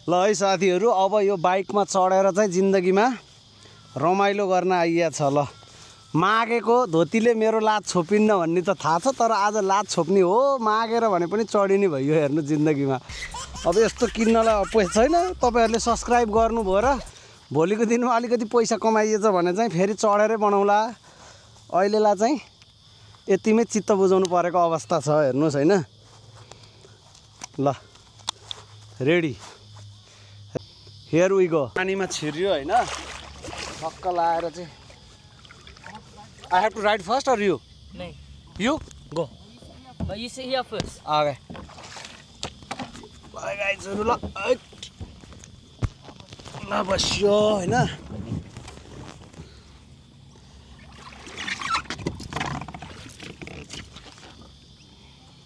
ल है साथीहरू, अब यो बाइकमा चढेर चाहिँ जिन्दगीमा रमाइलो गर्न आइया छ। ल मागेको धोतीले मेरो लात छोपिन्न भन्ने त थाहा छ, तर आज लात छोप्ने हो, मागेर भने पनि चढिने भयो हेर्नु जिन्दगीमा। अब यस्तो किन्नलाई पैसा छैन, तपाईँहरूले सब्सक्राइब गर्नुभयो र भोलिको दिनमा अलिकति पैसा कमाइएछ भने चाहिँ फेरि चढेरै बनाउँला। अहिलेलाई चाहिँ यतिमै चित्त बुझाउनु परेको अवस्था छ हेर्नुहोस् होइन। ल रेडी, हियर वी गो। पानीमा छिर्यो होइन, ठक्क लाएर चाहिँ I have to ride first or you? No. You? Go. But you sit here first. Okay. Bye guys, ल ल बस्यो होइन।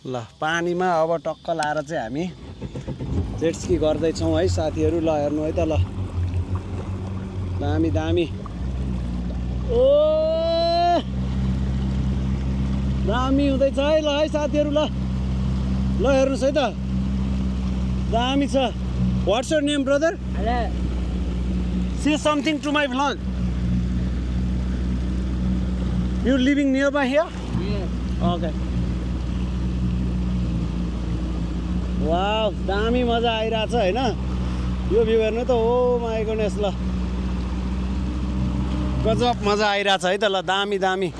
ल पानीमा अब टक्क लाएर चाहिँ हामी जेट स्की गर्दैछौँ है साथीहरू। ल हेर्नु है त, ल दामी दामी, ओ दामी हुँदैछ है। ल है साथीहरू, ल ल हेर्नुहोस् है त, दामी छ। What's your name, brother? Hello. Say something to my vlog. You living nearby here? Yeah. Okay. Wow दामी मजा आइरहेछ होइन। यो भ्यू हेर्नु त, ओ माई गुडनेस। ल गजब मजा आइरहेछ है त। ल दामी दामी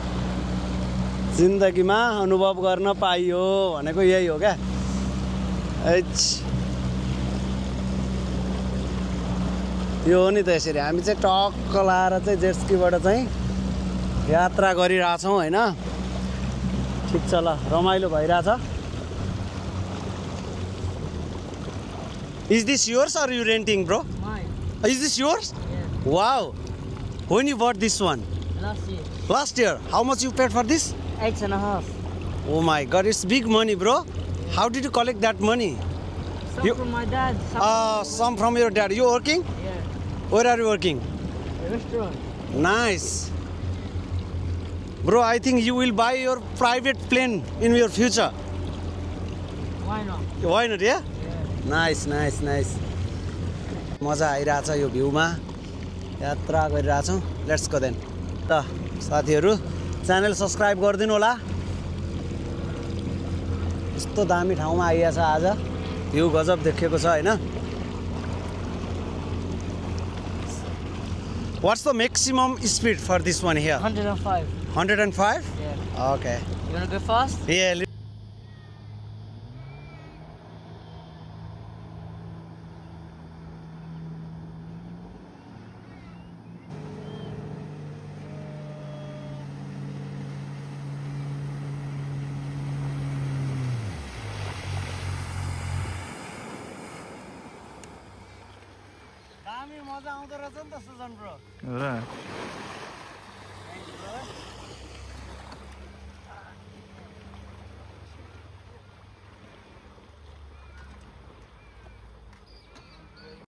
जिन्दगीमा अनुभव गर्न पाइयो भनेको यही हो क्या। यो हो नि त, यसरी हामी चाहिँ टक्क लाएर चाहिँ जेट स्कीबाट चाहिँ यात्रा गरिरहेछौँ होइन। ठिक छ, ल रमाइलो भइरहेछ। Is this yours or you renting, bro? Mine. Is this yours? Yeah. Wow. When you bought this one? Last year. Last year. How much you paid for this? 8.5. Oh my God, it's big money, bro. How did you collect that money? Some You- from my dad. Some Some from your dad. You working? yeah. Where are you working? A restaurant. Nice. Bro, I think you will buy your private plane in your future. Why not? Why not, yeah? Yeah. Nice nice nice. मजा आइरहेछ यो भ्यूमा, यात्रा गरिरहेछौँ। Let's go then. त साथीहरू channel subscribe गरिदिनु होला। यस्तो दामी ठाउँमा आइएछ आज, भ्यू गजब देखेको छ होइन। What's the maximum speed for this one here? 105. 105? Yeah. Okay. You wanna go fast? Yeah. दामी मजा आउँदो रहेछ नि त सुजन ब्रो। र